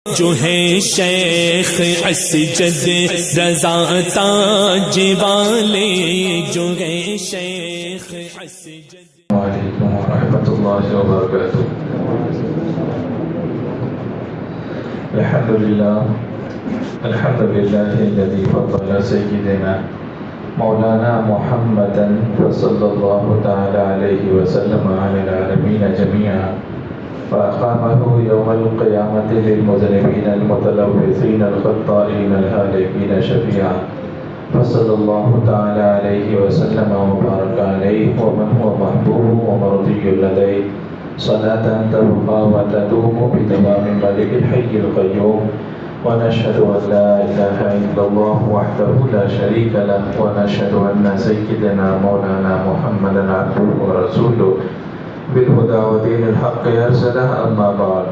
جو ہے شیخ اسجد رضا تاج والے، جو ہے شیخ اسجد. وعلیکم ورحمۃ اللہ وبرکاتہ. الحمد للہ الذی فضل سیدنا مولانا محمدا صلی اللہ تعالی علیہ وسلم علی العالمین جميعا فأقامه يوم القيامة للمذنبين المتلوثين الخطائين الهالكين شفيعا، فصلى الله تعالى عليه وسلم وبارك عليه ومن هو محبوب ومرضي لديه صلاة تبقى وتدوم بدوام ملك الحي القيوم. ونشهد أن لا إله إلا الله وحده لا شريك له، ونشهد أن سيدنا مولانا محمدا عبده ورسوله بالهدى ودين الحق أرسله. أما بعد،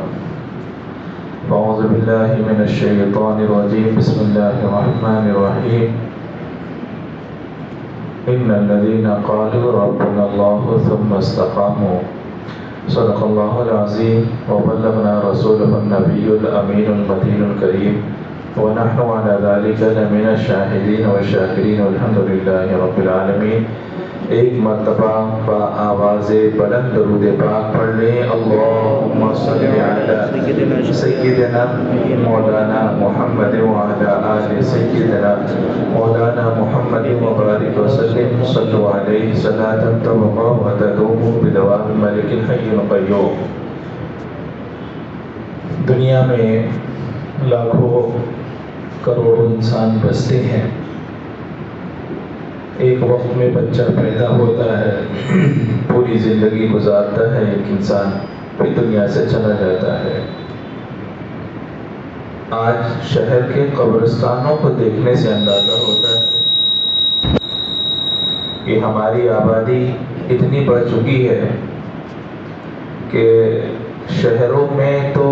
فأعوذ بالله من الشيطان الرجيم. بسم الله الرحمن الرحيم. إن الذين قالوا ربنا الله ثم استقاموا صدق الله العظيم وبلغنا رسوله النبي الأمين المتين الكريم، ونحن على ذلك لمن الشاهدين والشاكرين والحمد لله رب العالمين. ایک مرتبہ با آواز بلند درود پاک پڑھ لیں. اللہم صل علی سیدنا مولانا محمد وعلی آل سیدنا مولانا محمد وبارک وسلم. صلوا علیہ صلاة تبقى وتدوم بدوام ملک الحی القیوم. دنیا میں لاکھوں کروڑوں انسان بستے ہیں. ایک وقت میں بچہ پیدا ہوتا ہے، پوری زندگی گزارتا ہے ایک انسان، پھر دنیا سے چلا جاتا ہے. آج شہر کے قبرستانوں کو دیکھنے سے اندازہ ہوتا ہے کہ ہماری آبادی اتنی بڑھ چکی ہے کہ شہروں میں تو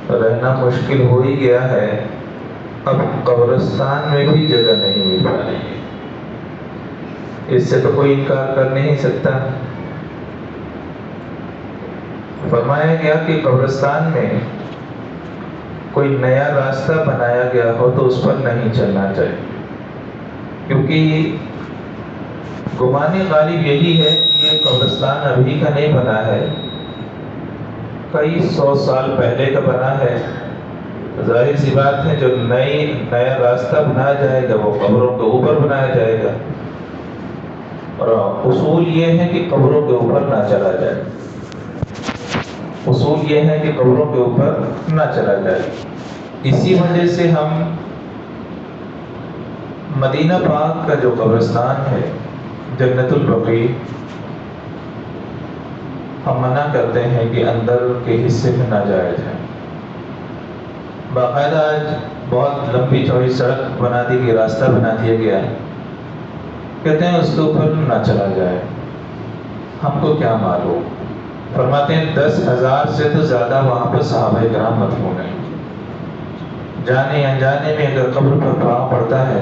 رہنا مشکل ہو ہی گیا ہے، اب قبرستان میں بھی جگہ نہیں مل پا رہی ہے. اس سے تو کوئی انکار کر نہیں سکتا. فرمایا گیا کہ قبرستان میں کوئی نیا راستہ بنایا گیا ہو تو اس پر نہیں چلنا چاہیے، کیونکہ گمان غالب یہی ہے کہ یہ قبرستان ابھی کا نہیں بنا ہے، کئی 100 سال پہلے کا بنا ہے. ظاہر سی بات ہے جو نیا راستہ بنایا جائے گا وہ قبروں کے اوپر بنایا جائے گا، اور اصول یہ ہے کہ قبروں کے اوپر نہ چلا جائے. اصول یہ ہے کہ قبروں کے اوپر نہ چلا جائے. اسی وجہ سے ہم مدینہ پاک کا جو قبرستان ہے جنت البقیع، ہم منع کرتے ہیں کہ اندر کے حصے میں نہ جایا جائے. باقاعدہ آج بہت لمبی چوڑی سڑک بنا دی گئی، راستہ بنا دیا گیا، کہتے ہیں اس کے اوپر نہ چلا جائے. ہم کو کیا معلوم. فرماتے ہیں 10,000 سے تو زیادہ وہاں پر صحابہ کرام مدفون ہیں. جانے انجانے میں اگر قبر پر پاؤں پڑتا ہے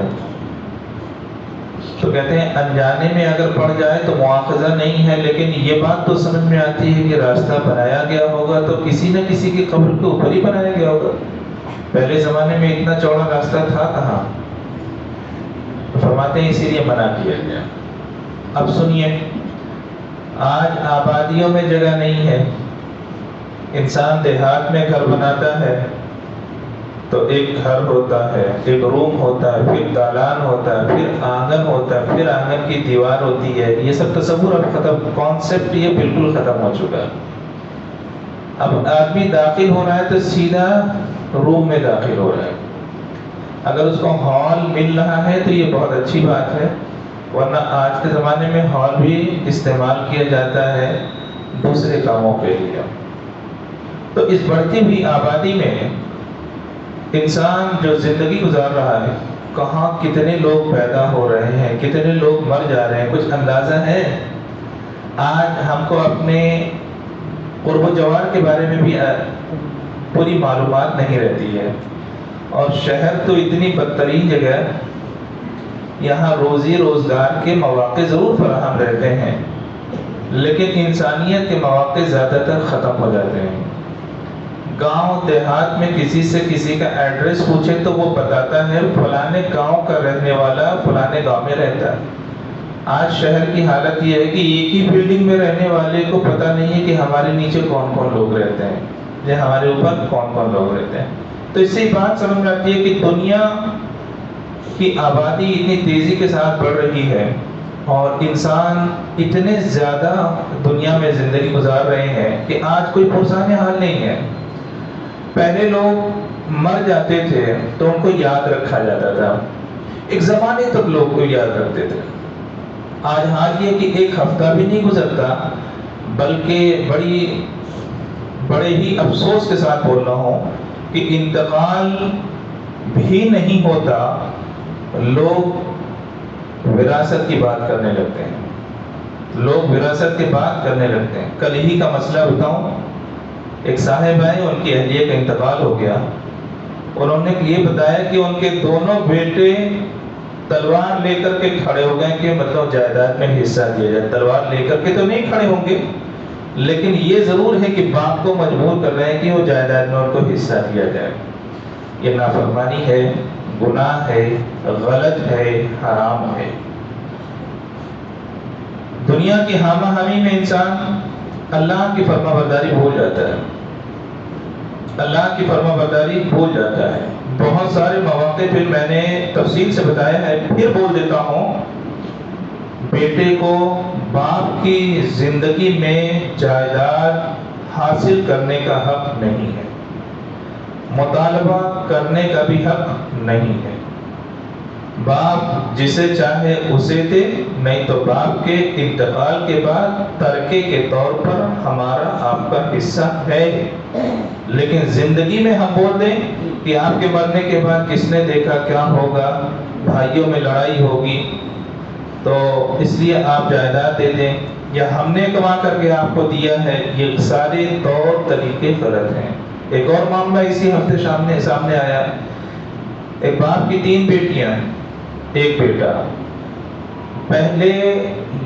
تو کہتے ہیں انجانے میں اگر پڑ جائے تو مواخذہ نہیں ہے، لیکن یہ بات تو سمجھ میں آتی ہے کہ راستہ بنایا گیا ہوگا تو کسی نہ کسی کی قبر کے اوپر ہی بنایا گیا ہوگا. پہلے زمانے میں اتنا چوڑا راستہ تھا کہاں. فرماتے ہیں اسی لیے منع کیا گیا. اب سنیے، آج آبادیوں میں جگہ نہیں ہے. انسان دیہات میں گھر بناتا ہے تو ایک گھر ہوتا ہے، ایک روم ہوتا ہے، پھر دالان ہوتا ہے، پھر آنگن ہوتا ہے، پھر آنگن کی دیوار ہوتی ہے. یہ سب تصور اب ختم، کانسیپٹ یہ بالکل ختم ہو چکا ہے. اب آدمی داخل ہو رہا ہے تو سیدھا روم میں داخل ہو رہا ہے. اگر اس کو ہال مل رہا ہے تو یہ بہت اچھی بات ہے، ورنہ آج کے زمانے میں ہال بھی استعمال کیا جاتا ہے دوسرے کاموں کے لیے. تو اس بڑھتی ہوئی آبادی میں انسان جو زندگی گزار رہا ہے، کہاں کتنے لوگ پیدا ہو رہے ہیں، کتنے لوگ مر جا رہے ہیں، کچھ اندازہ ہے؟ آج ہم کو اپنے قرب و جوار کے بارے میں بھی پوری معلومات نہیں رہتی ہے. اور شہر تو اتنی بدترین جگہ، یہاں روزی روزگار کے مواقع ضرور فراہم رہتے ہیں لیکن انسانیت کے مواقع زیادہ تر ختم ہو جاتے ہیں. گاؤں دیہات میں کسی سے کسی کا ایڈریس پوچھے تو وہ بتاتا ہے فلانے گاؤں کا رہنے والا فلانے گاؤں میں رہتا ہے۔ آج شہر کی حالت یہ ہے کہ ایک ہی بلڈنگ میں رہنے والے کو پتہ نہیں ہے کہ ہمارے نیچے کون کون لوگ رہتے ہیں یا ہمارے اوپر کون کون لوگ رہتے ہیں۔ تو اس سے بات سمجھ میں آتی ہے کہ دنیا کی آبادی اتنی تیزی کے ساتھ بڑھ رہی ہے اور انسان اتنے زیادہ دنیا میں زندگی گزار رہے ہیں کہ آج کوئی پرسان حال نہیں ہے۔ پہلے لوگ مر جاتے تھے تو ان کو یاد رکھا جاتا تھا، ایک زمانے تک لوگ کو یاد رکھتے تھے۔ آج حال یہ کہ ایک ہفتہ بھی نہیں گزرتا، بلکہ بڑے ہی افسوس کے ساتھ بول رہا ہوں کہ انتقال بھی نہیں ہوتا، لوگ وراثت کی بات کرنے لگتے ہیں، لوگ وراثت کی بات کرنے لگتے ہیں۔ کل ہی کا مسئلہ بتاؤں، ایک صاحب آئے، ان کی اہلیہ کا انتقال ہو گیا، انہوں نے یہ بتایا کہ ان کے دونوں بیٹے تلوار لے کر کے کھڑے ہو گئے کہ مطلب جائیداد میں حصہ دیا جائے۔ تلوار لے کر کے تو نہیں کھڑے ہوں گے، لیکن یہ ضرور ہے کہ باپ کو مجبور کر رہے ہیں کہ وہ جائیداد میں ان کو حصہ دیا جائے۔ یہ نافرمانی ہے، گناہ ہے، غلط ہے، حرام ہے۔ دنیا کی ہامہ ہمی میں انسان اللہ کی فرما برداری بھول جاتا ہے، اللہ کی فرما برداری بھول جاتا ہے۔ بہت سارے مواقع پھر میں نے تفصیل سے بتایا ہے، پھر بول دیتا ہوں، بیٹے کو باپ کی زندگی میں جائیداد حاصل کرنے کا حق نہیں ہے، مطالبہ کرنے کا بھی حق نہیں ہے۔ باپ جسے چاہے اسے دے، نہیں تو باپ کے انتقال کے بعد ترکے کے طور پر ہمارا آپ کا حصہ ہے، لیکن زندگی میں ہم بول دیں کہ آپ کے مرنے کے بعد کس نے دیکھا کیا ہوگا، بھائیوں میں لڑائی ہوگی، تو اس لیے آپ جائیداد دے دیں، یا ہم نے کما کر کے آپ کو دیا ہے، یہ سارے طور طریقے غلط ہیں۔ ایک اور معاملہ اسی ہفتے سامنے آیا، ایک باپ کی 3 بیٹیاں، ایک بیٹا۔ پہلے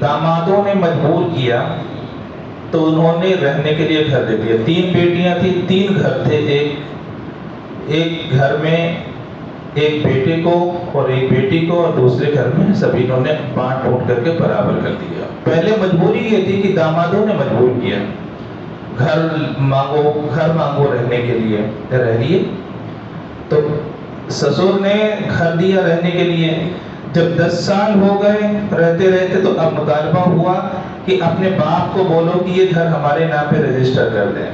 دامادوں نے مجبور کیا تو انہوں نے رہنے کے لیے گھر دے دیا۔ 3 بیٹیاں تھیں، 3 گھر تھے، ایک گھر میں ایک بیٹے کو اور ایک بیٹی کو، اور دوسرے گھر میں سبھی انہوں نے بانٹ بوٹ کر کے برابر کر دیا۔ پہلے مجبوری یہ تھی کہ دامادوں نے مجبور کیا، گھر مانگو رہنے کے لیے، رہ لیے، تو سسر نے گھر دیا رہنے کے لیے۔ جب 10 سال ہو گئے رہتے رہتے تو اب مطالبہ ہوا کہ اپنے باپ کو بولو کہ یہ گھر ہمارے نام پہ رجسٹر کر دیں،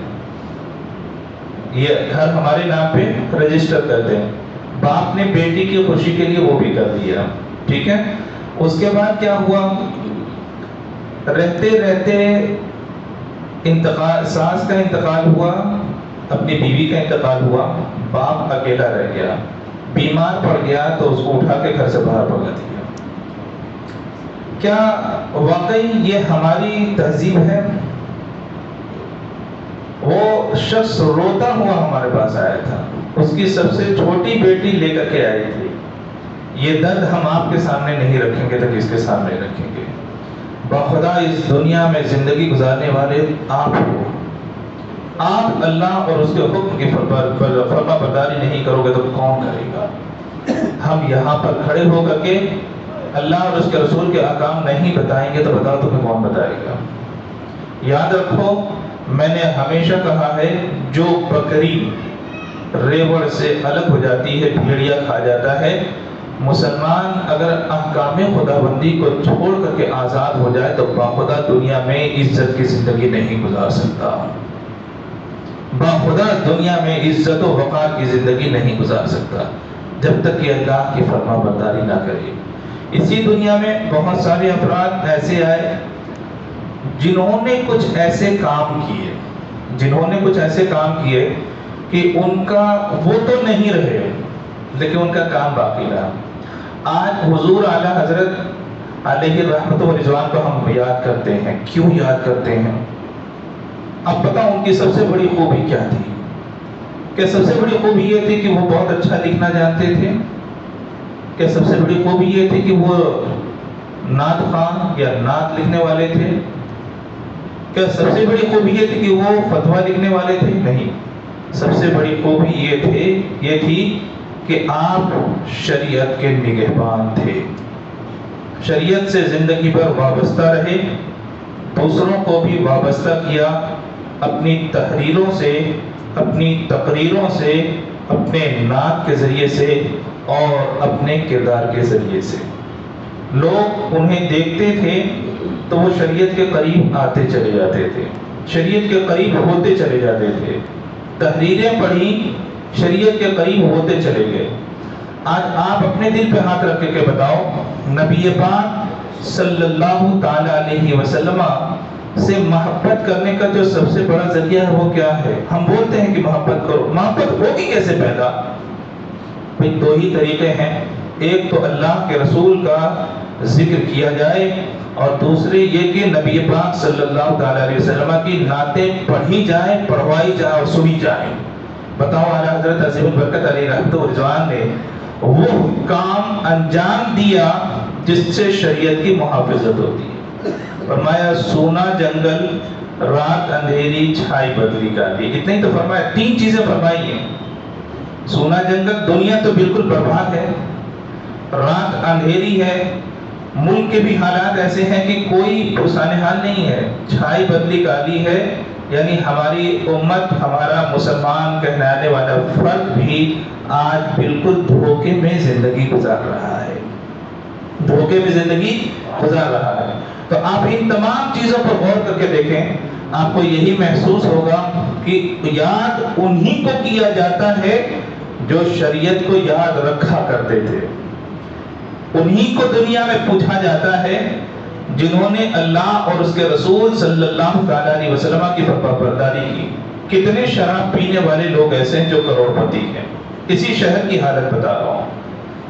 یہ گھر ہمارے نام پہ رجسٹر کر دیں۔ باپ نے بیٹی کی خوشی کے لیے وہ بھی کر دیا، ٹھیک ہے۔ اس کے بعد کیا ہوا، رہتے رہتے ساس کا انتقال ہوا، اپنی بیوی کا انتقال ہوا، باپ اکیلا رہ گیا، بیمار پڑ گیا تو اس کو اٹھا کے گھر سے باہر بھگا دیا۔ کیا واقعی یہ ہماری تہذیب ہے؟ وہ شخص روتا ہوا ہمارے پاس آیا تھا، اس کی سب سے چھوٹی بیٹی لے کر کے آئی تھی۔ یہ درد ہم آپ کے سامنے نہیں رکھیں گے تو کس کے سامنے رکھیں گے؟ بخدا اس دنیا میں زندگی گزارنے والے آپ ہو، آپ اللہ اور اس کے حکم کی فرما برداری نہیں کرو گے تو کون کرے گا؟ ہم یہاں پر کھڑے ہو کر کے اللہ اور اس کے رسول کے احکام نہیں بتائیں گے تو بتاؤ تمہیں کون بتائے گا؟ یاد رکھو، میں نے ہمیشہ کہا ہے، جو بکری ریوڑ سے الگ ہو جاتی ہے بھیڑیا کھا جاتا ہے۔ مسلمان اگر احکام خدا بندی کو چھوڑ کر کے آزاد ہو جائے تو باخدا دنیا میں عزت کی زندگی نہیں گزار سکتا، باخدا دنیا میں عزت و وقار کی زندگی نہیں گزار سکتا جب تک کہ اللہ کی فرما برداری نہ کرے۔ اسی دنیا میں بہت سارے افراد ایسے آئے جنہوں نے کچھ ایسے کام کیے کہ ان کا وہ تو نہیں رہے لیکن ان کا کام باقی رہا۔ آج حضور اعلیٰ حضرت علیہ رحمت و رضوان کو ہم یاد کرتے ہیں، کیوں یاد کرتے ہیں؟ اب بتاؤ ان کی سب سے بڑی خوبی کیا تھی؟ کہ سب سے بڑی خوبی یہ تھی کہ وہ بہت اچھا لکھنا جانتے تھے؟ کہ سب سے بڑی خوبی یہ تھی کہ وہ نعت خوان یا نعت لکھنے والے تھے؟ کیا سب سے بڑی خوبی یہ تھی کہ وہ فتویٰ لکھنے والے تھے؟ نہیں، سب سے بڑی خوبی یہ تھی کہ آپ شریعت کے نگہبان تھے، شریعت سے زندگی پر وابستہ رہے، دوسروں کو بھی وابستہ کیا اپنی تحریروں سے، اپنی تقریروں سے، اپنے نعت کے ذریعے سے اور اپنے کردار کے ذریعے سے۔ لوگ انہیں دیکھتے تھے تو وہ شریعت کے قریب آتے چلے جاتے تھے، شریعت کے قریب ہوتے چلے جاتے تھے، تحریریں پڑھی، شریعت کے قریب ہوتے چلے گئے۔ آج آپ اپنے دل پہ ہاتھ رکھ کے بتاؤ، نبی پاک صلی اللہ تعالی علیہ وسلم سے محبت کرنے کا جو سب سے بڑا ذریعہ ہے وہ کیا ہے؟ ہم بولتے ہیں کہ محبت کرو، محبت ہوگی کیسے پیدا؟ بھئی دو ہی طریقے ہیں، ایک تو اللہ کے رسول کا ذکر کیا جائے، اور دوسرے یہ کہ نبی پاک صلی اللہ تعالی علیہ وسلم کی نعتیں پڑھی جائیں، پڑھوائی جائیں اور سنی جائیں۔ بتاؤ اعلیٰ حضرت عظیم البرکت علیہ رحمت و رضوان نے وہ کام انجام دیا جس سے شریعت کی محافظت ہوتی ہے۔ فرمایا سونا جنگل، رات اندھیری، چھائی بدلی کالی، اتنے ہی تو فرمایا، تین چیزیں فرمائی ہیں۔ سونا جنگل، دنیا تو بالکل برباد ہے، رات اندھیری ہے، ملک کے بھی حالات ایسے ہیں کہ کوئی پرسان حال نہیں ہے، چھائی بدلی کالی ہے، یعنی ہماری امت، ہمارا مسلمان کہلانے والا فرد بھی آج بالکل دھوکے میں زندگی گزار رہا ہے، دھوکے میں زندگی گزار رہا ہے۔ تو آپ ان تمام چیزوں پر غور کر کے دیکھیں، آپ کو یہی محسوس ہوگا کہ یاد انہی کو کیا جاتا ہے جو شریعت کو یاد رکھا کرتے تھے، انہی کو دنیا میں پوچھا جاتا ہے جنہوں نے اللہ اور اس کے رسول صلی اللہ تعالی علیہ وسلم کی فرما برداری کی۔ کتنے شراب پینے والے لوگ ایسے ہیں جو کروڑ پتی ہیں، اسی شہر کی حالت بتا رہا ہوں،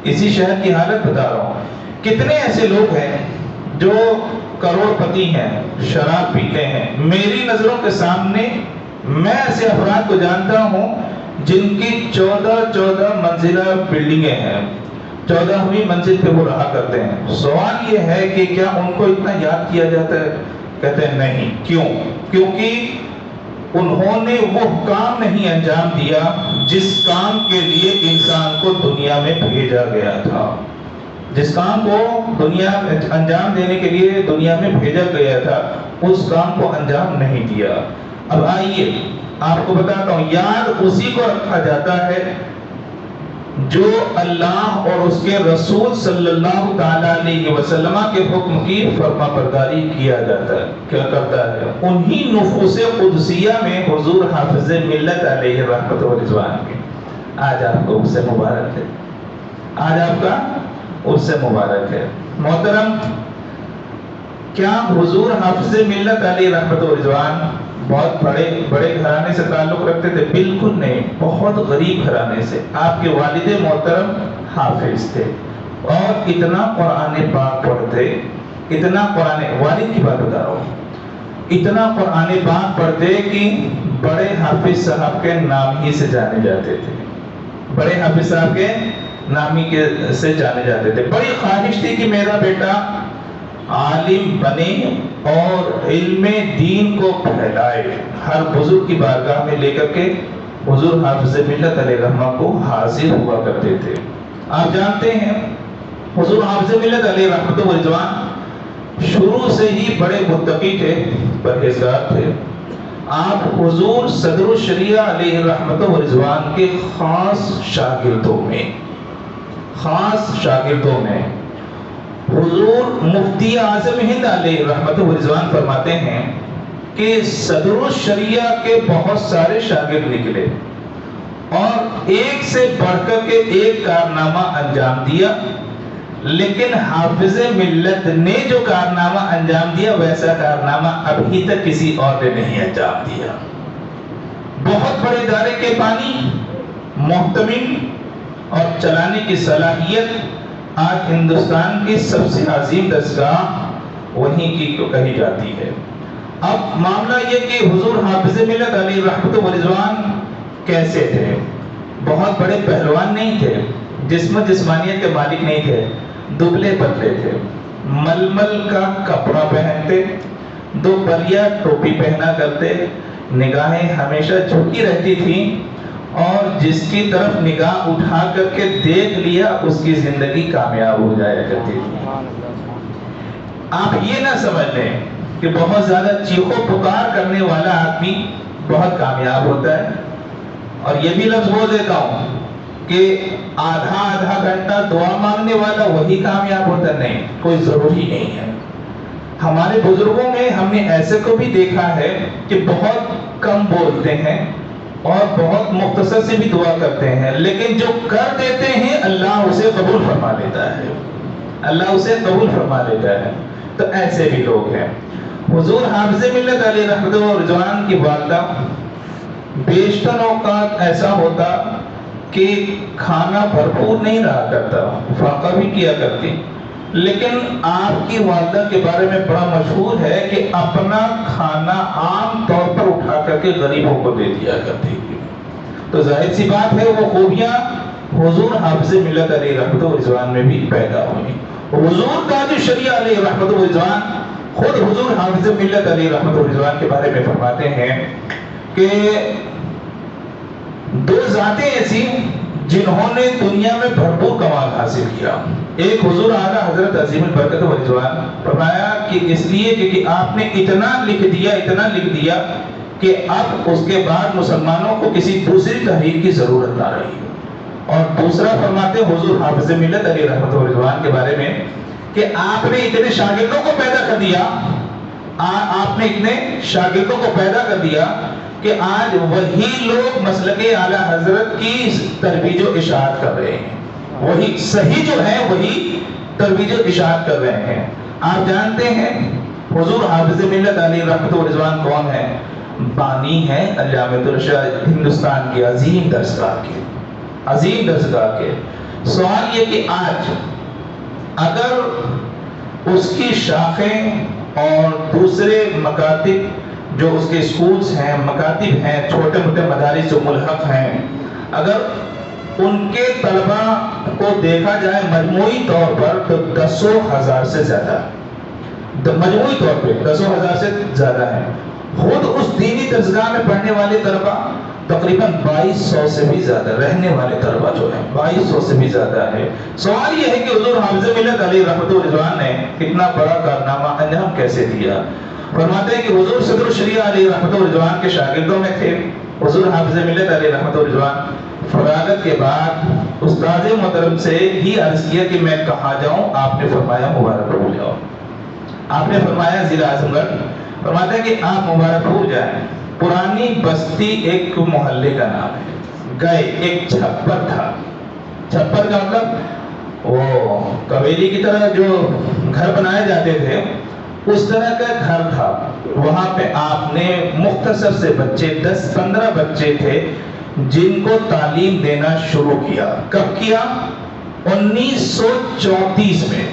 اسی شہر کی حالت بتا رہا ہوں، کتنے ایسے لوگ ہیں جو کروڑ پتی ہیں، شراب پیتے ہیں۔ میری نظروں کے سامنے میں ایسے افراد کو جانتا ہوں جن کی 14 منزلہ بلڈنگیں ہیں، 14ویں منزل پہ وہ رہا کرتے ہیں۔ سوال یہ ہے کہ کیا ان کو اتنا یاد کیا جاتا ہے؟ کہتے ہیں نہیں۔ کیوں؟ کیونکہ انہوں نے وہ کام نہیں انجام دیا جس کام کے لیے انسان کو دنیا میں بھیجا گیا تھا، جس کام کو دنیا انجام دینے کے لیے دنیا میں بھیجا گیا تھا، اس کام کو انجام نہیں دیا۔ اب آئیے آپ کو بتاتا ہوں، یاد اسی کو رکھا جاتا ہے جو اللہ اور اس کے رسول صلی اللہ تعالی علیہ وسلم کے حکم کی فرما برداری کیا جاتا ہے، کیا کرتا ہے۔ انہی نفوس قدسیہ میں حضور حافظ ملت علیہ رحمت و رضوان کے آج آپ کو اس سے مبارک ہے، آج آپ کا اس سے مبارک ہے۔ محترم، کیا حضور حافظ ملت علیہ رحمت و رضوان بہت بڑے گھرانے سے تعلق رکھتے تھے؟ بالکل نہیں، بہت غریب گھرانے سے۔ آپ کے والد محترم حافظ تھے اور اتنا قرآن پاک پڑھتے، اتنا قرآن، والد کی بات بتا رہا ہوں، اتنا قرآن پاک پڑھتے کہ بڑے حافظ صاحب کے نام ہی سے جانے جاتے تھے، بڑے حافظ صاحب کے نام ہی سے جانے جاتے تھے۔ بڑی خواہش تھی کہ میرا بیٹا عالم بنے اور علم دین کو پھیلائے۔ ہر بزرگ کی بارگاہ میں لے کر کے حضور حافظ ملت علیہ رحمہ کو حاضر ہوا کرتے تھے۔ آپ جانتے ہیں حضور حافظ ملت علیہ رحمت و رضوان شروع سے ہی بڑے متقی تھے، پرہیزگار تھے۔ آپ حضور صدر الشریعہ علیہ رحمت و رضوان کے خاص شاگردوں میں حضور مفتی اعظم ہند علیہ رحمت و رضوان فرماتے ہیں کہ صدر الشریعہ کے بہت سارے شاگرد نکلے اور ایک سے بڑھ کر کے ایک کارنامہ انجام دیا، لیکن حافظ ملت نے جو کارنامہ انجام دیا ویسا کارنامہ ابھی تک کسی اور نے نہیں انجام دیا۔ بہت بڑے دارے کے پانی، محتمل اور چلانے کی صلاحیت آج ہندوستان کی سب سے عظیم دستگاہ وہیں کی کہی جاتی ہے۔ اب معاملہ یہ کہ حضور حافظ ملت علیہ رحمت و رضوان کیسے تھے؟ بہت بڑے پہلوان نہیں تھے، جسمانیت کے مالک نہیں تھے، دبلے پتلے تھے، ململ کا کپڑا پہنتے، 2 بلیا ٹوپی پہنا کرتے، نگاہیں ہمیشہ جھکی رہتی تھیں، اور جس کی طرف نگاہ اٹھا کر کے دیکھ لیا اس کی زندگی کامیاب ہو جایا کرتی تھی۔ آپ یہ نہ سمجھ لیں کہ بہت زیادہ چیخو پکار کرنے والا آدمی بہت کامیاب ہوتا ہے، اور یہ بھی لفظ بول دیتا ہوں کہ آدھا گھنٹہ دعا مانگنے والا وہی کامیاب ہوتا، نہیں، کوئی ضروری نہیں ہے۔ ہمارے بزرگوں میں ہم نے ایسے کو بھی دیکھا ہے کہ بہت کم بولتے ہیں اور بہت مختصر سے بھی دعا کرتے ہیں، لیکن جو کر دیتے ہیں اللہ اسے قبول فرما لیتا ہے، اللہ اسے قبول فرما لیتا ہے۔ تو ایسے بھی لوگ ہیں۔ حضور حافظ ملت علیہ رحمت و رضوان کی والدہ بیشتر اوقات ایسا ہوتا کہ کھانا بھرپور نہیں رہا کرتا، فاقہ بھی کیا کرتی، لیکن آپ کی والدہ کے بارے میں بڑا مشہور ہے کہ اپنا کھانا عام طور پر اٹھا کر کے غریبوں کو دے دیا کرتی تھی۔ تو ظاہر سی بات ہے وہ خوبیاں حضور حافظ ملت علیہ رحمت و رضوان میں بھی پیدا ہوئی۔ حضور تاج الشریعہ علیہ رحمت و رضوان خود حضور حافظ ملت علیہ رحمت و رضوان کے بارے میں فرماتے ہیں کہ دو ذاتیں ایسی جنہوں نے دنیا میں بھرپور کمال حاصل کیا۔ ایک حضور اعلیٰ حضرت عظیم البرکت و رضوان، فرمایا کہ اس لیے کہ آپ نے اتنا لکھ دیا کہ اب اس کے بعد مسلمانوں کو کسی دوسری تحریر کی ضرورت نہ رہی۔ اور دوسرا فرماتے حضور حافظ ملت علیہ رحمت و رضوان کے بارے میں کہ آپ نے اتنے شاگردوں کو پیدا کر دیا، آپ نے اتنے شاگردوں کو پیدا کر دیا کہ آج وہی لوگ مسلک اعلیٰ حضرت کی ترویج و اشاعت کر رہے ہیں، وہی صحیح جو ہے وہی ترویج و اشاعت کر رہے ہیں۔ آپ جانتے ہیں حضور حافظ ملت علیہ رحمت و رضوان کون ہے؟ بانی ہے علامۃ الشاہ ہندوستان کی عظیم درسگاہ کے۔ سوال یہ کہ آج اگر اس کی شاخیں اور دوسرے مکاتب جو اس کے سکولز ہیں، مکاتب ہیں، چھوٹے موٹے مدارس جو ملحق ہیں، اگر ان کے طلباء کو دیکھا جائے مجموعی طور پر تو 10,000 سے زیادہ، مجموعی طور پہ 10,000 سے زیادہ ہیں۔ خود اس دینی درسگاہ میں پڑھنے والے طلباء تقریباً 2200 سے بھی زیادہ، رہنے والے طلباء جو ہیں 2200 سے بھی زیادہ ہے۔ سوال یہ ہے کہ حضور حافظ ملت علیہ رحمت و رضوان نے اتنا بڑا کارنامہ انجام کیسے دیا؟ فرماتے ہیں کہ حضور صدر الشریعہ علیہ رحمت و رضوان کے شاگردوں میں تھے حضور حافظ ملت علیہ رحمت و رضوان۔ فراغت کے بعد استاد محترم سے ہی عرض کیا کہ میں کہاں جاؤں؟ آپ نے فرمایا مبارکپور جاؤ۔ آپ نے فرمایا ضلع اعظم گڑھ۔ فرماتے ہیں کہ آپ مبارکپور جائیں۔ پرانی بستی ایک محلے کا نام ہے، گئے، ایک چھپر تھا۔ چھپر کا مطلب وہ قبیلی کی طرح جو گھر بنائے جاتے تھے اس طرح کا گھر تھا۔ وہاں پہ آپ نے مختصر سے بچے 10-15 بچے تھے جن کو تعلیم دینا شروع کیا۔ کب کیا؟ 1934 میں۔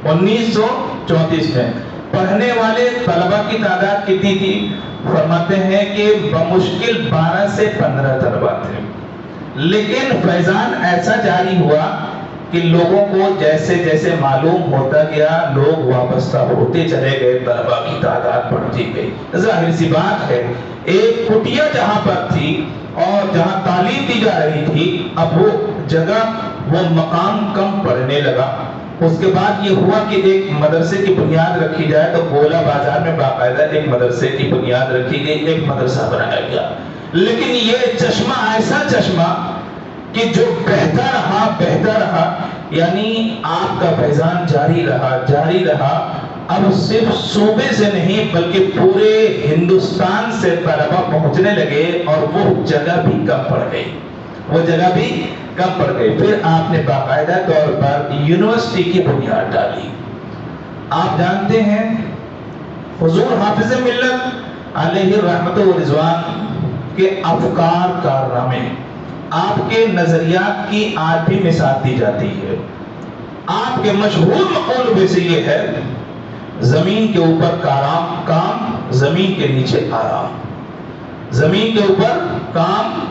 1934 میں پڑھنے والے طلبہ کی تعداد کتنی تھی؟ فرماتے ہیں کہ بمشکل 12 سے 15 طلبہ تھے، لیکن فیضان ایسا جاری ہوا کہ لوگوں کو جیسے جیسے معلوم ہوتا گیا لوگ وابستہ ہوتے چلے گئے، طلبہ کی تعداد بڑھتی گئی۔ ظاہر سی بات ہے ایک کٹیا جہاں پر تھی اور جہاں تعلیم دی جا رہی تھی، اب وہ جگہ، وہ مقام کم پڑنے لگا۔ اس کے بعد یہ ہوا کہ ایک مدرسے کی بنیاد رکھی جائے تو گولا بازار میں باقاعدہ ایک مدرسے کی بنیاد رکھی گئی، ایک مدرسہ بنایا گیا۔ لیکن یہ چشمہ ایسا چشمہ کہ جو بہتا رہا، یعنی آپ کا فیضان جاری رہا۔ اب صرف صوبے سے نہیں بلکہ پورے ہندوستان سے طلبہ پہنچنے لگے اور وہ جگہ بھی کم پڑ گئی۔ پھر آپ نے باقاعدہ طور پر یونیورسٹی کی بنیاد ڈالی۔ آپ جانتے ہیں حضور حافظ ملت علیہ رحمت و رضوان کے افکار کارنامے، آپ کے نظریات کی آج بھی مثال دی جاتی ہے۔ آپ کے مشہور مقولوں میں سے یہ ہے، زمین کے اوپر کام، زمین کے نیچے آرام۔ زمین کے اوپر کام،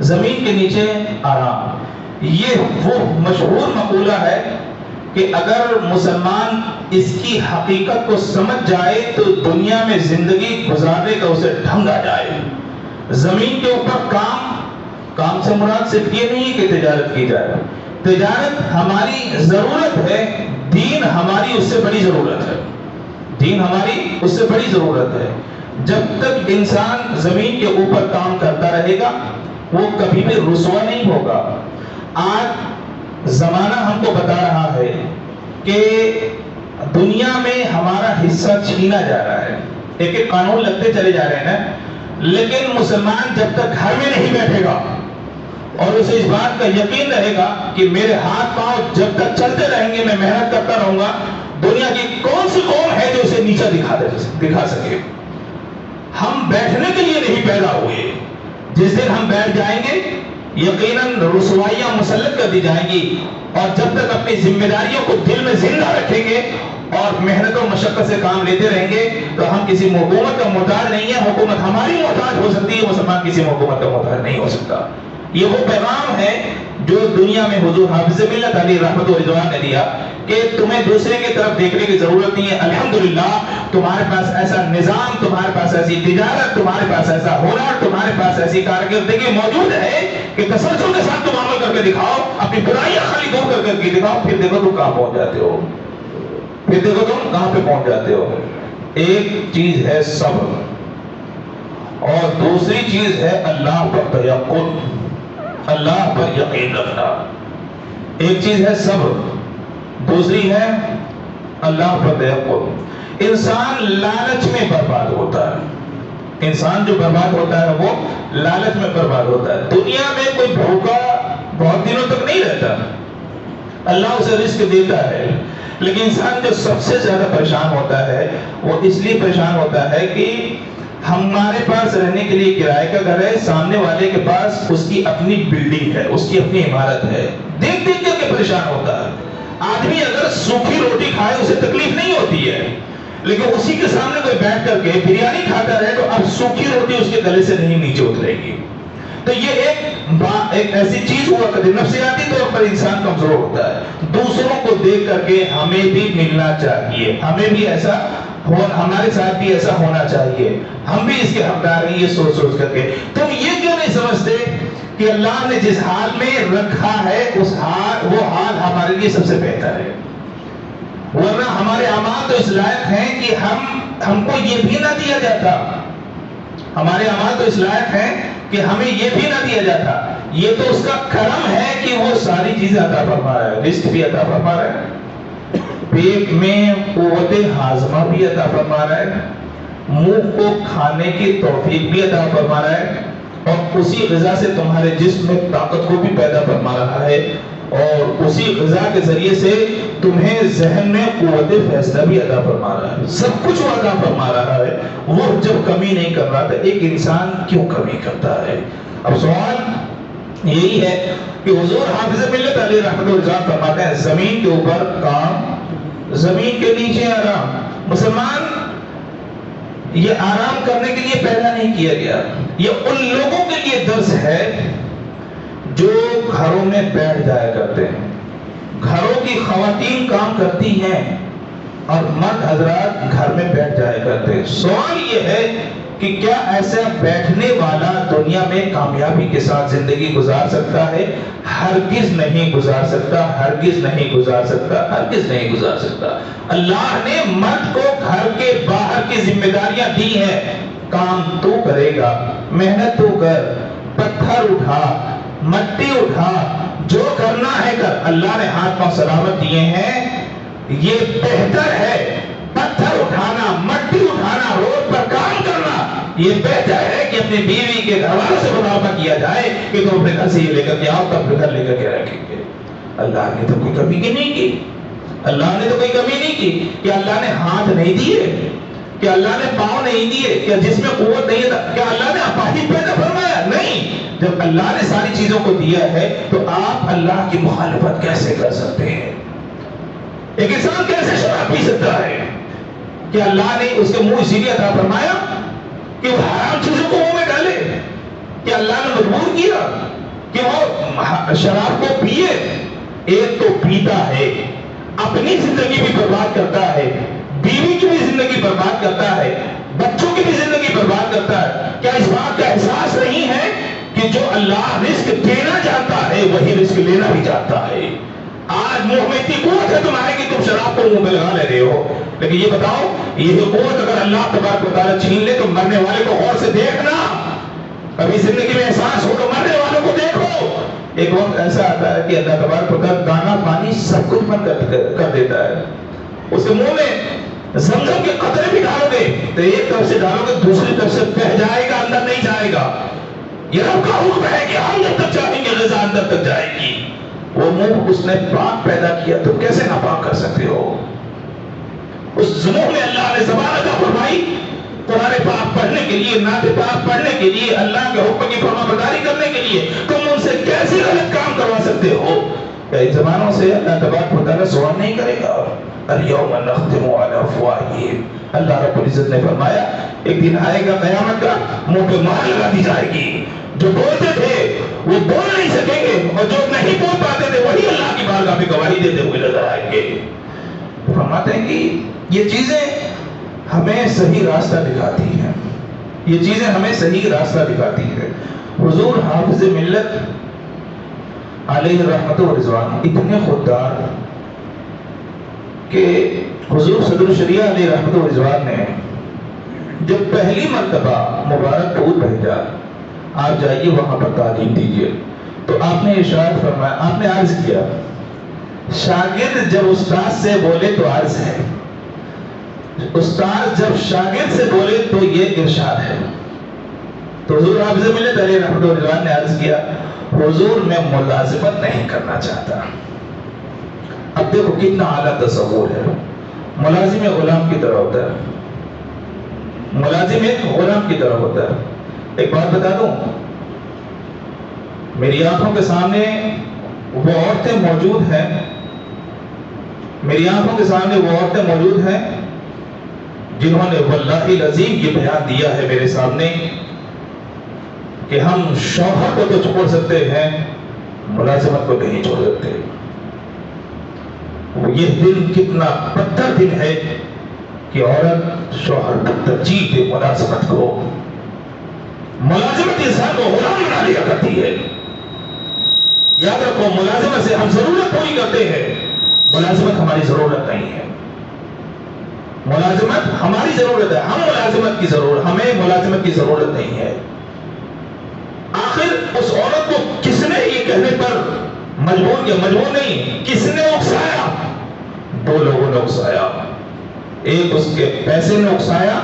زمین کے نیچے آرام۔ یہ وہ مشہور مقولہ ہے کہ اگر مسلمان اس کی حقیقت کو سمجھ جائے تو دنیا میں زندگی گزارنے کا اسے ڈھنگ آ جائے. زمین کے اوپر کام سے مراد صرف یہ نہیں کہ تجارت کی جائے. تجارت ہماری ضرورت ہے، دین ہماری اس سے بڑی ضرورت ہے. دین ہماری اس سے بڑی ضرورت ہے. جب تک انسان زمین کے اوپر کام کرتا رہے گا وہ کبھی بھی رسوا نہیں ہوگا. آج زمانہ ہم کو بتا رہا ہے کہ دنیا میں ہمارا حصہ چھینا جا رہا ہے. ایک ایک قانون لگتے چلے جا رہے ہیں نا، لیکن مسلمان جب تک گھر میں نہیں بیٹھے گا اور اسے اس بات کا یقین رہے گا کہ میرے ہاتھ پاؤں جب تک چلتے رہیں گے میں محنت کرتا رہوں گا، دنیا کی کون سی قوم ہے جو اسے نیچا دکھا سکے. ہم بیٹھنے کے لیے نہیں پیدا ہوئے. جس دن ہم بیٹھ جائیں گے یقیناً رسوائیاں مسلط کر دی جائیں گی. اور جب تک اپنی ذمہ داریوں کو دل میں زندہ رکھیں گے اور محنت و مشقت سے کام لیتے رہیں گے تو ہم کسی حکومت کا محتاج نہیں ہے. حکومت ہماری محتاج ہو سکتی ہے، مسلمان کسی حکومت کا محتاج نہیں ہو سکتا. یہ وہ پیغام ہے جو دنیا میں حضور حافظ ملت علی رحمت و رضوان نے دیا کہ تمہیں دوسرے کی طرف دیکھنے کی ضرورت نہیں ہے. الحمدللہ تمہارے پاس ایسا نظام، تمہارے پاس ایسی تجارت، تمہارے پاس ایسا ہنر، تمہارے پاس ایسی کارکردگی موجود ہے کہ تسلسل کے ساتھ تم عمل کر کے دکھاؤ، اپنی برائیاں خالی دور کر کے دکھاؤ، پھر دیکھو تم کہاں پہنچ جاتے ہو. پھر دیکھو تم کہاں پہ پہنچ جاتے ہو. ایک چیز ہے صبر اور دوسری چیز ہے اللہ پر توکل، اللہ پر یقین رکھنا. ایک چیز ہے صبر، دوسری ہے اللہ پر توکل. انسان لالچ میں برباد ہوتا ہے. انسان جو برباد ہوتا ہے وہ لالچ میں برباد ہوتا ہے. دنیا میں کوئی بھوکا بہت دنوں تک نہیں رہتا، اللہ اسے رزق دیتا ہے. لیکن انسان جو سب سے زیادہ پریشان ہوتا ہے وہ اس لیے پریشان ہوتا ہے کہ ہمارے پاس رہنے کے لیے کرائے کا گھر ہے، سامنے والے کے پاس اس کی اپنی بلڈنگ ہے، اس کی اپنی عمارت ہے. دیکھ دیکھ کر کے پریشان ہوتا ہے. آدمی اگر سوکھی روٹی کھائے اسے تکلیف نہیں ہوتی ہے، لیکن اسی کے سامنے کوئی بیٹھ کر کے بریانی کھاتا رہے تو اب سوکھی روٹی اس کے گلے سے نہیں نیچے اترے گی. تو یہ ایک ایسی چیز ہوا کرتی، نفسیاتی طور پر انسان کمزور ہوتا ہے. دوسروں کو دیکھ کر کے ہمیں بھی ملنا چاہیے، ہمیں بھی ایسا ہمارے ساتھ بھی ایسا ہونا چاہیے، ہم بھی اس کے حقدار ہیں. یہ سوچ سوچ کر کے تم یہ کیوں نہیں سمجھتے کہ اللہ نے جس حال میں رکھا ہے اس وہ حال ہمارے لیے سب سے بہتر ہے. ورنہ ہمارے اعمال تو اس لائق ہیں کہ ہم کو یہ بھی نہ دیا جاتا. ہمارے اعمال تو اس لائق ہیں کہ ہمیں یہ بھی نہ دیا جاتا. یہ تو اس کا کرم ہے کہ وہ ساری چیزیں عطا فرما رہا ہے. رزق بھی عطا فرما رہا ہے، پیٹ میں قوت ہاضمہ بھی عطا فرما رہا ہے، منہ کو کھانے کی توفیق بھی عطا فرما رہا ہے، اور اسی غذا سے تمہارے جسم میں طاقت کو بھی پیدا فرما رہا ہے، اور اسی غذا کے ذریعے سے تمہیں ذہن میں قوت فیصلہ بھی عطا فرما رہا ہے. سب کچھ وہ عطا فرما رہا ہے. وہ جب کمی نہیں کر رہا تو ایک انسان کیوں کمی کرتا ہے؟ اب سوال یہی ہے کہ حضور حافظ ملت علی رحمت اللہ فرماتے ہیں زمین کے اوپر کام، زمین کے نیچے آرام. مسلمان یہ آرام کرنے کے لیے پیدا نہیں کیا گیا. یہ ان لوگوں کے لیے درس ہے جو گھروں میں بیٹھ جایا کرتے ہیں. گھروں کی خواتین کام کرتی ہیں اور مرد حضرات گھر میں بیٹھ جایا کرتے ہیں. سوال یہ ہے کہ کیا ایسا بیٹھنے والا دنیا میں کامیابی کے ساتھ زندگی گزار سکتا ہے؟ ہرگز نہیں گزار سکتا، ہرگز نہیں گزار سکتا، ہرگز نہیں گزار سکتا. اللہ نے مرد کو گھر کے باہر کی ذمہ داریاں دی ہیں. کام تو کرے گا، محنت تو کر، پتھر اٹھا، مٹی اٹھا، جو کرنا ہے کر. اللہ نے ہاتھ پاؤں سلامت دیے ہیں، یہ بہتر ہے. پتھر اٹھانا، مٹی اٹھانا، روڈ پر کام کرنا، یہ بہتر ہے کہ اپنی بیوی کے گھر والوں سے مطالبہ کیا جائے کہ تم اپنے گھر سے یہ لے کر کے آؤ تو اپنے گھر لے کر کے رکھیں گے. اللہ نے تو کوئی کمی کی نہیں کی. اللہ نے تو کوئی کمی نہیں کی. کہ اللہ نے ہاتھ نہیں دیے؟ کہ اللہ نے پاؤں نہیں دیے؟ کیا جس میں قوت نہیں ہے کیا اللہ نے اپاہج پیدا فرمایا؟ نہیں. جب اللہ نے ساری چیزوں کو دیا ہے تو آپ اللہ کی مخالفت کیسے کر سکتے ہیں؟ ایک انسان کیسے شراب پی سکتا ہے؟ کہ اللہ نے اس کے منہ اسی لیے عطا فرمایا کہ وہ حرام چیزوں کو منہ میں ڈالے؟ کہ اللہ نے مجبور کیا کہ وہ شراب کو پیے؟ ایک تو پیتا ہے، اپنی زندگی بھی برباد کرتا ہے، بیوی کی بھی زندگی برباد کرتا ہے، بچوں کی بھی زندگی برباد کرتا ہے، کیا اس بات کا احساس نہیں ہے کہ جو اللہ رزق دینا جانتا ہے وہی رزق لینا بھی جانتا ہے؟ آج منہ میں اتنی قوت ہے تمہارے کہ تم شراب کو منہ میں لگا لے رہے ہو، لیکن یہ بتاؤ یہ قوت اگر اللہ تبارک و تعالیٰ چھین لے تو مرنے والے کو غور سے دیکھنا، کبھی زندگی میں احساس ہو تو مرنے والوں کو دیکھو۔ ایک وقت ایسا آتا ہے کہ اللہ تبارک و تعالیٰ دانا پانی سب کچھ بند کر دیتا ہے، اس کے منہ میں زمزم کے قطرے بھی ڈالو گے تو ایک طرف سے ڈالو گے دوسری طرف سے بہہ جائے گا، اندر نہیں جائے گا۔ یہ رب کا حکم ہے کہ ہم جب تک چاہیں گے غذا اندر تک جائے گی۔ وہ منہ اس نے پاک پیدا کیا تو کیسے ناپاک کر سکتے ہو؟ اس منہ میں اللہ نے زبان عطا فرمائی قرآن پاک پڑھنے کے لیے، نعت پاک پڑھنے کے لیے، اللہ کے حکم کی فرما برداری کرنے کے لیے، تم ان سے کیسے غلط کام کروا سکتے ہو؟ کیا ان زبانوں سے اللہ تبارک و تعالیٰ سوال نہیں کرے گا؟ اليوم نختم علی افواہہم، اللہ رب العزت نے فرمایا ایک دن آئے گا قیامت کا، منہ پہ مہر لگا دی جائے گی، جو بولتے تھے وہ بول نہیں سکیں گے اور جو نہیں بول پاتے تھے وہی اللہ کی بارگاہ میں گواہی دیتے ہوئے نظر آئیں گے۔ فرماتے ہیں کہ یہ چیزیں ہمیں صحیح راستہ دکھاتی ہیں، یہ چیزیں ہمیں صحیح راستہ دکھاتی ہیں۔ حضور حافظ ملت علیہ رحمت و رضوان اتنے خوددار کہ حضور صدر الشریعہ علیہ رحمت و رضوان نے جب پہلی مرتبہ مبارک پور بھیجا آپ جائیے وہاں پر تعلیم دیجیے، تو آپ نے ارشاد فرمایا، آپ نے عرض کیا شاگرد جب استاد سے بولے تو عرض ہے، استاد جب شاگرد سے بولے تو یہ ارشاد ہے۔ تو حضور حافظ ملت علیہ رحمت و رضوان نے عرض کیا حضور میں ملازمت نہیں کرنا چاہتا۔ اب دیکھو کتنا اعلیٰ تصور ہے، ملازم غلام کی طرح ہوتا ہے، ملازم ایک غلام کی طرح ہوتا ہے۔ ایک بات بتا دوں، میری آنکھوں کے سامنے وہ عورتیں موجود ہیں، میری آنکھوں کے سامنے وہ عورتیں موجود ہیں جنہوں نے واللہ العظیم یہ بیان دیا ہے میرے سامنے کہ ہم شوہر کو تو چھوڑ سکتے ہیں ملازمت کو نہیں چھوڑ سکتے۔ یہ دن کتنا بدتر دن ہے کہ عورت شوہر کو ترجیح دے ملازمت کو۔ ملازمت انسان کو غلام بنا لیا کرتی ہے۔ یاد رکھو ملازمت سے ہم ضرورت پوری کرتے ہیں، ملازمت ہماری ضرورت نہیں ہے۔ ملازمت ہماری ضرورت ہے، ہم ملازمت کی ضرورت، ہمیں ملازمت کی ضرورت نہیں ہے۔ آخر اس عورت کو کس نے یہ کہنے پر مجبور کیا؟ مجبور نہیں، کس نے اکسایا؟ دو لوگوں نے اکسایا، ایک اس کے پیسے نے اکسایا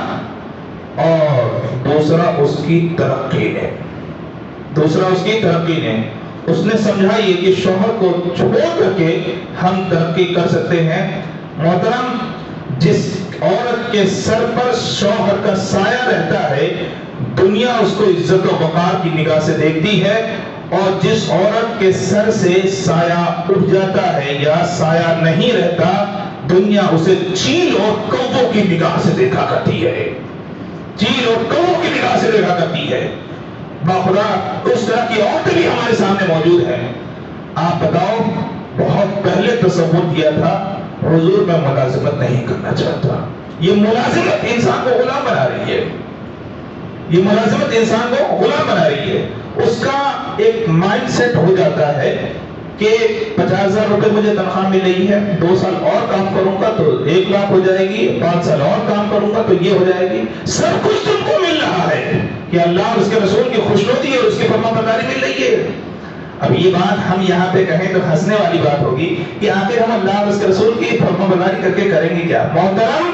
اور دوسرا اس کی ترقی نے، دوسرا اس کی ترقی نے۔ اس نے سمجھا یہ کہ شوہر کو چھوڑ کر کے ہم ترقی کر سکتے ہیں۔ محترم، جس عورت کے سر پر شوہر کا سایہ رہتا ہے دنیا اس کو عزت و وقار کی نگاہ سے دیکھتی ہے، اور جس عورت کے سر سے سایہ اٹھ جاتا ہے یا سایہ نہیں رہتا دنیا اسے چیل اور کووں کی نگاہ سے دیکھا کرتی ہے، چیل اور کووں کی نگاہ سے دیکھا کرتی ہے۔ باخدا اس طرح کی عورتیں بھی ہمارے سامنے موجود ہیں۔ آپ بتاؤ، بہت پہلے تصور کیا تھا حضور میں ملازمت نہیں کرنا چاہتا۔ یہ ملازمت انسان کو غلام بنا رہی ہے، یہ ملازمت انسان کو غلام بنا رہی ہے۔ اس کا ایک مائنڈ سیٹ ہو جاتا ہے کہ 50,000 روپے مجھے تنخواہ مل رہی ہے، 2 سال اور کام کروں گا تو 1 لاکھ ہو جائے گی، 5 سال اور کام کروں گا تو یہ ہو جائے گی۔ سب کچھ تم کو مل رہا ہے کہ اللہ اور اس کے رسول کی خوشنودی اور اس کی فرما برداری مل رہی ہے۔ اب یہ بات ہم یہاں پہ کہیں تو ہنسنے والی بات ہوگی کہ آخر ہم اللہ اور اس کے رسول کی فرما برداری کر کے کریں گے کیا؟ محترم،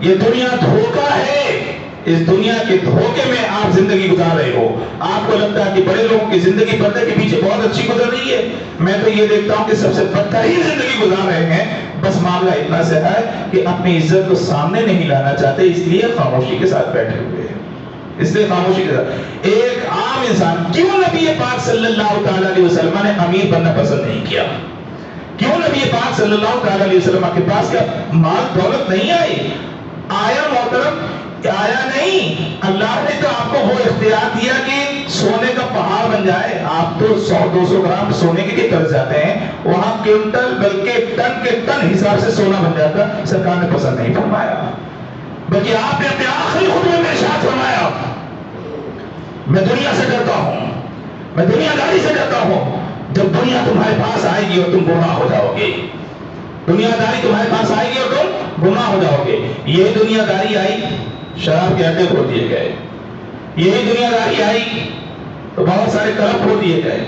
یہ دنیا دھوکہ ہے، اس دنیا کے دھوکے میں آپ زندگی گزار رہے ہو۔ آپ کو لگتا ہے کہ بڑے لوگوں کی زندگی پردے کے پیچھے بہت اچھی گزر رہی ہے، میں تو یہ دیکھتا ہوں کہ سب سے بدترین زندگی گزار رہے ہیں۔ بس معاملہ اتنا سے ہے کہ اپنی عزت کو سامنے نہیں لانا چاہتے، اس لیے خاموشی کے ساتھ بیٹھے ہوئے ہیں، اس لیے خاموشی کے ساتھ۔ ایک عام انسان کیوں نبی پاک صلی اللہ تعالی علیہ وسلم نے امیر بننا پسند نہیں کیا؟ کیوں نبی پاک صلی اللہ تعالی علیہ وسلم کے پاس کیا مال دولت نہیں آئی؟ آیا محترم آیا نہیں. اللہ نے تو آپ کو وہ اختیار دیا کہ سونے کا پہاڑ بن جائے. آپ تو 100-200 گرام سونے کے طرف جاتے ہیں, وہاں کوئنٹل بلکہ ٹن کے ٹن حساب سے سونا بن جاتا. سرکار نے پسند نہیں فرمایا, بلکہ آپ نے اپنے آخری خطبے میں ارشاد فرمایا میں دنیا سے ڈرتا ہوں, میں دنیا داری سے ڈرتا ہوں. جب دنیا تمہارے پاس آئے گی اور تم گمراہ ہو جاؤ گے, دنیا داری تمہارے پاس آئے گی اور تم گمراہ ہو جاؤ گے. یہ دنیا داری آئی, شراب کے اڈے کھول دیے گئے. یہی دنیا داری آئی تو بہت سارے کلب کھول دیے گئے.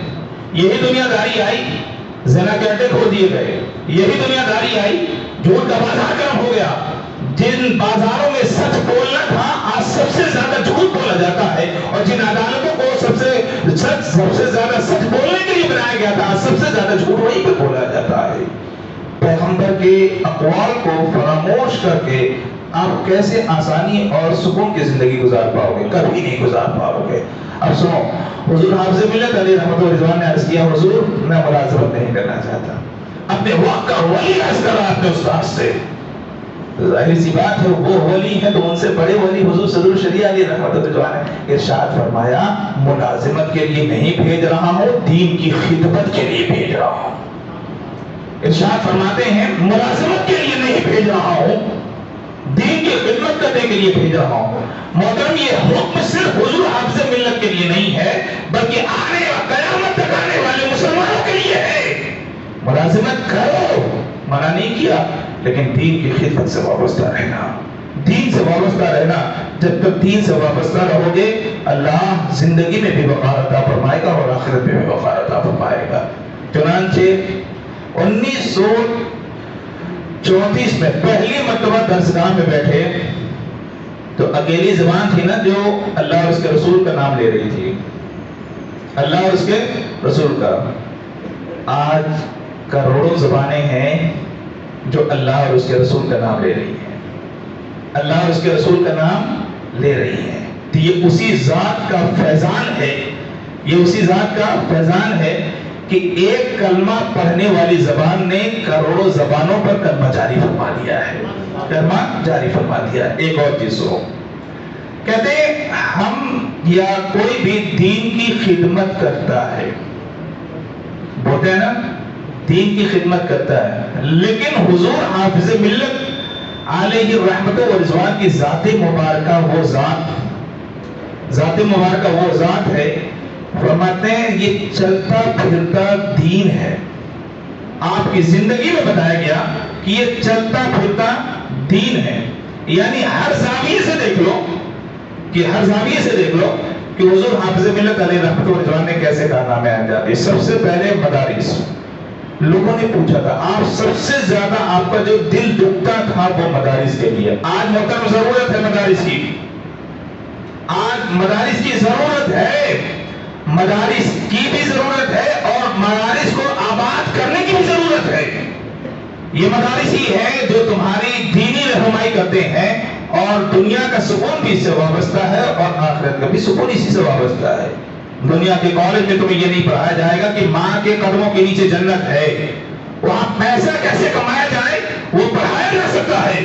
یہی دنیا داری آئی, زنا کے اڈے کھول دیے گئے. یہی دنیا داری آئی, جھوٹ کا بازار گرم ہو گیا. جن بازاروں میں سچ بولنا تھا آج سب سے زیادہ جھوٹ بولا جاتا ہے, اور جن عدالتوں کو سب سے زیادہ سچ بولنے کے لیے بنایا گیا تھا آج سب سے زیادہ جھوٹ وہیں پہ بولا جاتا ہے. پیغمبر کے اقوال کو فراموش کر کے آپ کیسے آسانی اور سکون کی زندگی گزار پاؤ گے؟ کبھی نہیں گزار پاؤ گے. اب سنو, حضور حافظ ملت علیہ رحمۃ اللہ رضوان نے عرض کیا, حضور میں ملازمت نہیں کرنا چاہتا. اپنے وقت کا ولی عرض کر رہا اپنے استاد سے. ظاہر سی بات ہے وہ ولی ہے تو ان سے بڑے ولی حضور صدر شریعہ علیہ رحمۃ اللہ رضوان نے ارشاد فرمایا ملازمت کے لیے نہیں بھیج رہا ہوں, دین کی خدمت کے لیے بھیج رہا ہوں. ارشاد فرماتے ہیں ملازمت کے لیے نہیں بھیج رہا ہوں, دین کی خدمت کرنے کے لیے بھیج رہا ہوں. محترم یہ حکم صرف حضور حافظ ملت کے لیے نہیں ہے بلکہ آنے اور قیامت تک آنے والے مسلمانوں کے لیے ہے. ملازمت کرو, منع نہیں کیا, لیکن دین کی خدمت سے وابستہ رہنا, دین سے وابستہ رہنا. جب تک دین سے وابستہ رہو گے اللہ زندگی میں بھی وقار عطا فرمائے گا اور آخرت میں بھی وقار عطا فرمائے گا. چنانچہ 1934 میں پہلی مرتبہ درسگاہ میں بیٹھے تو اکیلی زبان تھی نا جو اللہ اور اس کے رسول کا نام لے رہی تھی, اللہ اور اس کے رسول کا. آج کروڑوں زبانیں ہیں جو اللہ اور اس کے رسول کا نام لے رہی ہیں, اللہ اور اس کے رسول کا نام لے رہی ہیں. تو یہ اسی ذات کا فیضان ہے, یہ اسی ذات کا فیضان ہے کہ ایک کلمہ پڑھنے والی زبان نے کروڑوں زبانوں پر کلمہ جاری فرما دیا ہے, کلمہ جاری فرما دیا. ایک اور چیز سنو, کہتے ہیں ہم یا کوئی بھی دین کی خدمت کرتا ہے, بولتے ہیں نا دین کی خدمت کرتا ہے, لیکن حضور حافظ ملت علیہ رحمت و رضوان کی ذات مبارکہ وہ ذات مبارکہ وہ ذات ہے. فرماتے ہیں یہ چلتا پھرتا دین ہے. آپ کی زندگی میں بتایا گیا کہ یہ چلتا پھرتا دین ہے. یعنی ہر زاویے سے دیکھ لو کہ حضور حافظ ملت علیہ رحمت و رضوان نے کیسے کارنامے انجام دیے. سب سے پہلے مدارس, لوگوں نے پوچھا تھا آپ سب سے زیادہ آپ کا جو دل دکھتا تھا وہ مدارس کے لیے. آج محترم ضرورت ہے مدارس کی, آج مدارس کی ضرورت ہے, مدارس کی بھی ضرورت ہے اور مدارس کو آباد کرنے کی بھی ضرورت ہے. یہ مدارس ہی ہے جو تمہاری دینی رہنمائی کرتے ہیں اور دنیا کا سکون بھی اس سے وابستہ ہے اور آخرت کا بھی سکون اسی سے وابستہ ہے. دنیا کے کالج میں تمہیں یہ نہیں پڑھایا جائے گا کہ ماں کے قدموں کے نیچے جنت ہے, وہاں پیسہ کیسے کمایا جائے وہ پڑھایا جا سکتا ہے,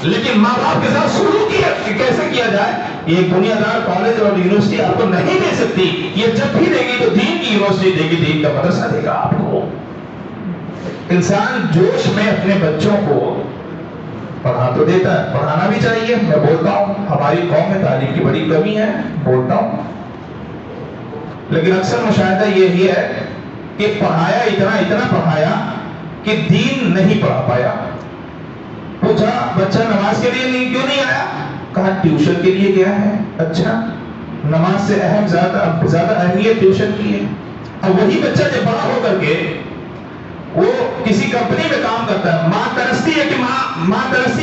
لیکن ماں باپ کے ساتھ سلوک کیسے کیا جائے یہ دنیا دار کالج اور یونیورسٹی آپ کو نہیں دے سکتی. یہ جب بھی دے گی تو دین کی یونیورسٹی دے گی, دین کا مدرسہ دے گا آپ کو. انسان جوش میں اپنے بچوں کو پڑھا تو دیتا ہے, پڑھانا بھی چاہیے. میں بولتا ہوں ہماری قوم میں تعلیم کی بڑی کمی ہے, بولتا ہوں, لیکن اکثر مشاہدہ یہی ہے کہ پڑھایا اتنا پڑھایا کہ دین نہیں پڑھا پایا. پوچھا بچہ نماز کے لیے کیوں نہیں آیا؟ کہا ٹیوشن کے لیے گیا ہے. اچھا, نماز سے زیادہ اہمیت ٹیوشن کی ہے. اب وہی بچہ جب بڑا ہو کر کے وہ کسی کمپنی میں کام کرتا ہے, ماں ترستی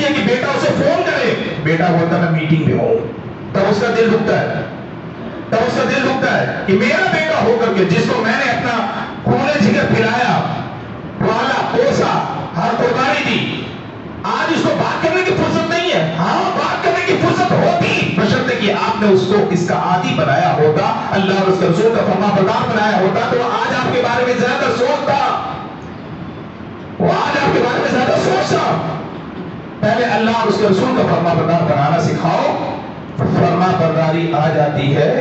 ہے کہ بیٹا اسے فون کرے, بیٹا بولتا میں میٹنگ میں ہوں, تب اس کا دل دکھتا ہے کہ میرا بیٹا ہو کر کے جس کو میں نے اپنا خون جگر پلایا, پالا, پوسا, ہر قربانی دی, آج اس کو بات کرنے کی فرصت نہیں ہے. ہاں بات کرنے کی فرصت ہوتی بشرطے کہ آپ نے اس کو اس کا عادی بنایا ہوتا, اللہ اور اس کے رسول کا فرما بردار بنایا ہوتا تو آج آپ کے بارے میں زیادہ سوچتا, وہ آج آپ کے بارے میں زیادہ سوچتا. پہلے اللہ اور اس کے رسول کا فرما بردار بنانا سکھاؤ, فرما برداری آ جاتی ہے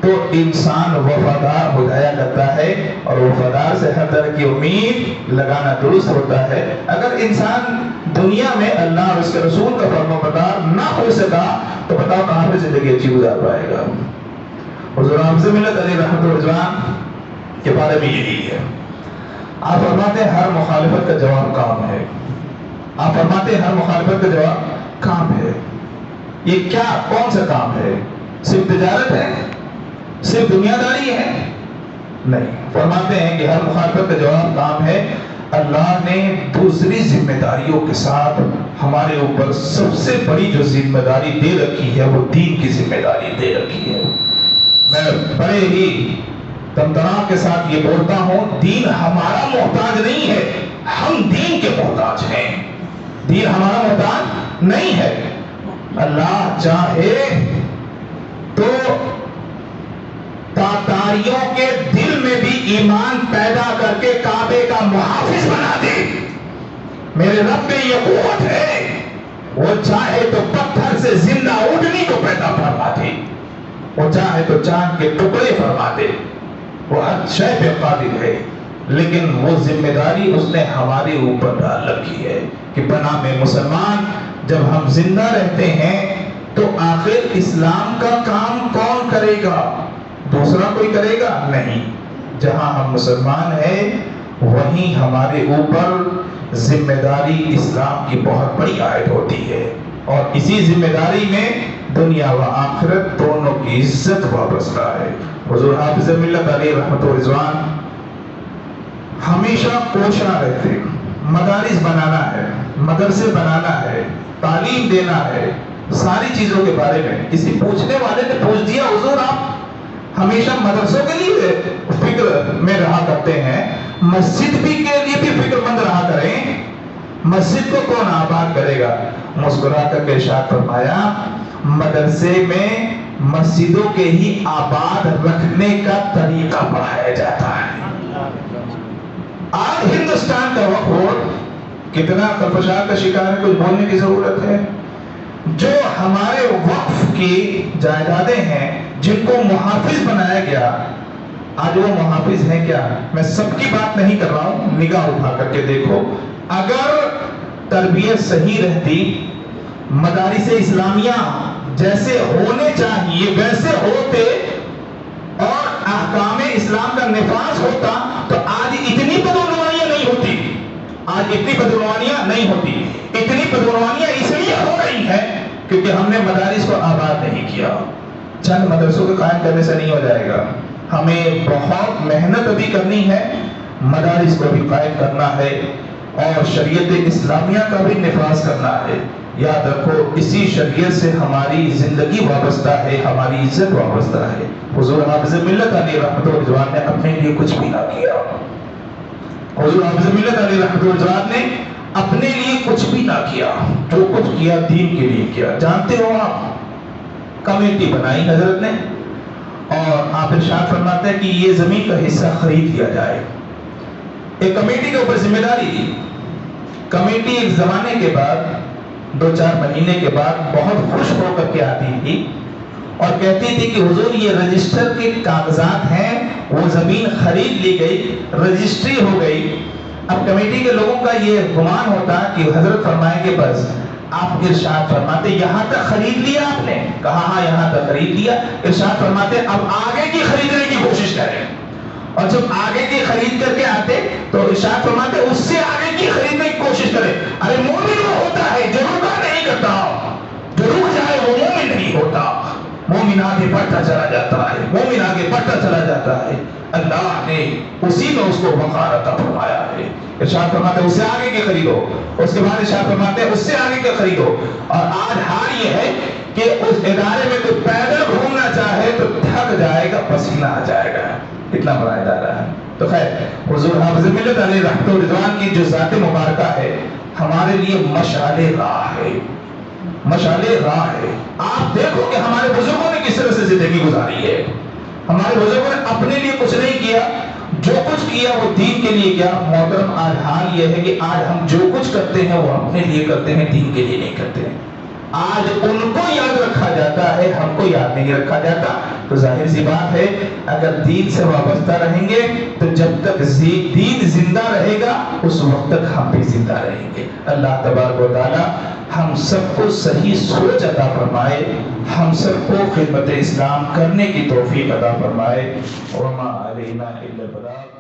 تو انسان وفادار ہو جایا کرتا ہے، اور وفادار سے ہر طرح کی امید لگانا درست ہوتا ہے۔ اگر انسان دنیا میں اللہ اور اس کے رسول کا فرما بردار نہ ہو سکا تو بتاؤ کہاں پہ زندگی اچھی گزار پائے گا؟ حضور حافظ ملت علیہ رحمت و رضوان کے بارے میں یہی ہے، آپ فرماتے ہیں ہر مخالفت کا جواب کام ہے۔ آپ فرماتے ہیں ہر مخالفت کا جواب کام ہے۔ یہ کیا کون سا کام ہے؟ صرف تجارت ہے؟ صرف دنیا داری ہے؟ نہیں، فرماتے ہیں کہ ہر مخالفت کا جواب کام ہے۔ اللہ نے دوسری ذمہ داریوں کے ساتھ ہمارے اوپر سب سے بڑی جو ذمہ داری دے رکھی ہے وہ دین کی ذمہ داری دے رکھی ہے۔ میں بڑے ہی تمتنا کے ساتھ یہ بولتا ہوں، دین ہمارا محتاج نہیں ہے، ہم دین کے محتاج ہیں۔ دین ہمارا محتاج نہیں ہے۔ اللہ چاہے تو تاتاریوں کے دل میں بھی ایمان پیدا کر کے کعبے کا محافظ بنا دے۔ میرے رب میں یہ قوت ہے، وہ چاہے تو پتھر سے زندہ اونٹنی کو پیدا فرما دے، وہ چاہے تو چاند کے ٹکڑے فرما دے، وہ ہر شے پہ قادر ہے۔ لیکن وہ ذمہ داری اس نے ہمارے اوپر ڈال رکھی ہے کہ بنا میں مسلمان جب ہم زندہ رہتے ہیں تو آخر اسلام کا کام کون کرے گا؟ دوسرا کوئی کرے گا؟ نہیں۔ جہاں ہم مسلمان ہیں وہیں ہمارے اوپر ذمہ داری اسلام کی بہت بڑی عائد ہوتی ہے، اور اسی ذمہ داری میں دنیا و آخرت دونوں کی عزت وابستہ ہے۔ حضور حافظ ملت علیہ رحمت و رضوان ہمیشہ کوشاں رہتے، مدارس بنانا ہے، مدرسے بنانا ہے، تعلیم دینا ہے، ساری چیزوں کے بارے میں۔ کسی پوچھنے والے نے پوچھ دیا، حضور آپ ہمیشہ مدرسوں کے لیے فکر میں رہا کرتے ہیں، مسجد بھی کے لیے بھی فکر مند رہا کریں، مسجد کو کون آباد کرے گا؟ مسکرا کر کے ارشاد فرمایا، مدرسے میں مسجدوں کے ہی آباد رکھنے کا طریقہ پڑھایا جاتا ہے۔ آج ہندوستان کا وقف کتنا خدشات کا شکار ہے، کچھ بولنے کی ضرورت ہے۔ جو ہمارے وقف کی جائیدادیں ہیں جن کو محافظ بنایا گیا، آج وہ محافظ ہیں کیا؟ میں سب کی بات نہیں کر رہا ہوں، نگاہ اٹھا کر کے دیکھو۔ اگر تربیت صحیح رہتی، مدارس اسلامیہ جیسے ہونے چاہیے ویسے ہوتے، اور احکام اسلام کا نفاذ ہوتا تو آج اتنی بدعنوانیاں نہیں ہوتی۔ آج اتنی بدعنوانیاں نہیں ہوتی۔ اتنی بدعنوانیاں اس لیے ہو رہی ہیں کیونکہ ہم نے مدارس کو آباد نہیں کیا۔ چند مدرسوں کو قائم کرنے سے نہیں ہو جائے گا، ہمیں بہت محنت ابھی کرنی ہے، مدارس کو بھی قائم کرنا ہے، اور شریعت اسلامیہ کا بھی نفاذ کرنا ہے۔ یاد رکھو اسی شریعت سے ہماری زندگی وابستہ ہے، ہماری عزت وابستہ ہے۔ حضور حافظ ملت علیہ رحمت و رضوان نے اپنے لیے کچھ بھی نہ کیا۔ حضور حافظ ملت علیہ رحمت و رضوان نے اپنے لیے کچھ بھی نہ کیا، جو کچھ کیا دین کے لیے کیا۔ جانتے ہو آپ، کمیٹی بنائی حضرت نے، اور آپ ارشاد فرماتے ہیں کہ یہ زمین کا حصہ خرید لیا جائے۔ ایک کمیٹی کے اوپر ذمہ داری دی۔ کمیٹی ایک زمانے کے بعد 2-4 مہینے کے بعد بہت خوش ہو کر کے آتی تھی اور کہتی تھی کہ حضور یہ رجسٹر کے کاغذات ہیں، وہ زمین خرید لی گئی، رجسٹری ہو گئی۔ اب کمیٹی کے لوگوں کا یہ گمان ہوتا کہ حضرت فرمائیں کہ بس آپ ارشاد فرماتے یہاں تک خرید لیا آپ نے؟ کہا ہاں یہاں تک خرید لیا۔ ارشاد فرماتے اب آگے کی خریدنے کی کوشش کریں، اور جب آگے کی خرید کر کے آتے تو ارشاد فرماتے اس سے آگے کی خریدنے کی کوشش کریں۔ ارے مومن وہ ہوتا ہے جو رکا نہیں کرتا، جو رک جائے وہ مومن نہیں ہوتا۔ مومن آگے بڑھتا چلا جاتا ہے، مومن آگے بڑھتا چلا جاتا ہے۔ اللہ نے اسی میں اس کو وقار عطا فرمایا ہے۔ ارشاد فرماتے اس سے آگے کے خریدو، اس کے بعد ارشاد فرماتے اس سے آگے کے خریدو۔ اور آج حال یہ ہے کہ اس ادارے میں کوئی پیدل گھومنا چاہے تو تھک جائے گا، پسینہ آ جائے گا، اتنا بڑا ادارہ ہے۔ تو خیر، حضور حافظ ملت علیہ رحمت و رضوان کی جو ذات مبارکہ ہے ہمارے لیے مشعل راہ ہے، مشعل راہ ہے۔ آپ دیکھو کہ ہمارے بزرگوں نے کس طرح سے زندگی گزاری ہے۔ ہمارے بزرگوں نے اپنے لیے کچھ نہیں کیا، جو کچھ کیا وہ دین کے لیے کیا۔ محترم آج حال یہ ہے کہ آج ہم جو کچھ کرتے ہیں وہ اپنے لیے کرتے ہیں، دین کے لیے نہیں کرتے ہیں۔ آج ان کو یاد رکھا جاتا ہے، ہم کو یاد نہیں رکھا جاتا. تو ظاہر سی بات ہے اگر دین سے وابستہ رہیں گے تو جب تک دین زندہ رہے گا اس وقت تک ہم بھی زندہ رہیں گے. اللہ تبارک و تعالی ہم سب کو صحیح سوچ عطا فرمائے، ہم سب کو خدمت اسلام کرنے کی توفیق عطا فرمائے. وما علینا الا البلاغ.